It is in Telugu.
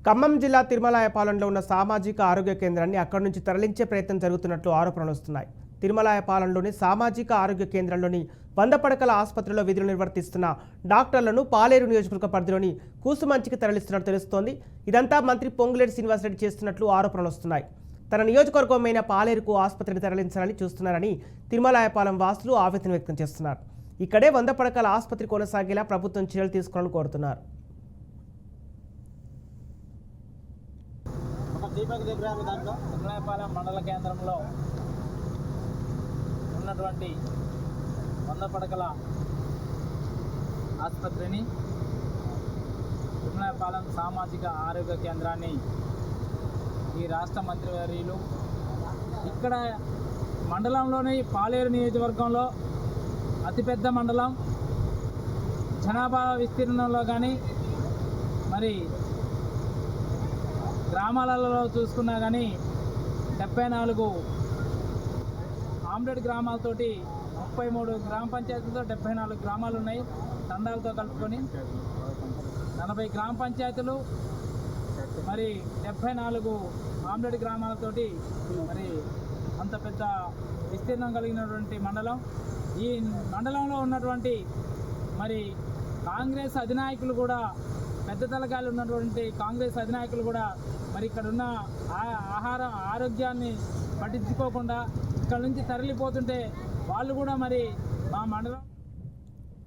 ఖమ్మం జిల్లా తిరుమలాయపాలెంలో ఉన్న సామాజిక ఆరోగ్య కేంద్రాన్ని అక్కడి నుంచి తరలించే ప్రయత్నం జరుగుతున్నట్లు ఆరోపణలు వస్తున్నాయి. తిరుమలాయపాలెంలోని సామాజిక ఆరోగ్య కేంద్రంలోని 100 పడకల ఆసుపత్రిలో విధులు నిర్వర్తిస్తున్న డాక్టర్లను పాలేరు నియోజకవర్గ పరిధిలోని కూసుమంచికి తరలిస్తున్నట్టు తెలుస్తోంది. ఇదంతా మంత్రి పొంగులేటి శ్రీనివాసరెడ్డి చేస్తున్నట్లు ఆరోపణలు వస్తున్నాయి. తన నియోజకవర్గమైన పాలేరుకు ఆసుపత్రిని తరలించాలని చూస్తున్నారని తిరుమలాయపాలెం వాసులు ఆవేదన వ్యక్తం చేస్తున్నారు. ఇక్కడే 100 పడకల ఆసుపత్రి కొనసాగేలా ప్రభుత్వం చర్యలు తీసుకోవాలని కోరుతున్నారు. తిరుమలాయపాలెం మండల కేంద్రంలో ఉన్నటువంటి 100 పడకల ఆసుపత్రిని, తిరుమలాయపాలెం సామాజిక ఆరోగ్య కేంద్రాన్ని ఈ రాష్ట్ర మంత్రివర్యులు ఇక్కడ మండలంలోని పాలేరు నియోజకవర్గంలో అతిపెద్ద మండలం, జనాభా విస్తీర్ణంలో కానీ మరి గ్రామాలలో చూసుకున్నా కానీ 74 ఆమ్లెట్ గ్రామాలతోటి 33 గ్రామ పంచాయతీలతో 74 గ్రామాలు ఉన్నాయి. తండాలతో కలుపుకొని 40 గ్రామ పంచాయతీలు, మరి 74 ఆమ్లెట్ గ్రామాలతోటి మరి అంత పెద్ద విస్తీర్ణం కలిగినటువంటి మండలం. ఈ మండలంలో ఉన్నటువంటి మరి కాంగ్రెస్ అధినాయకులు కూడా, పెద్ద తలకాయలు ఉన్నటువంటి కాంగ్రెస్ అధినాయకులు కూడా మరి ఇక్కడ ఉన్న ఆరోగ్యాన్ని పట్టించుకోకుండా ఇక్కడ నుంచి తరలిపోతుంటే వాళ్ళు కూడా మరి మా మండలం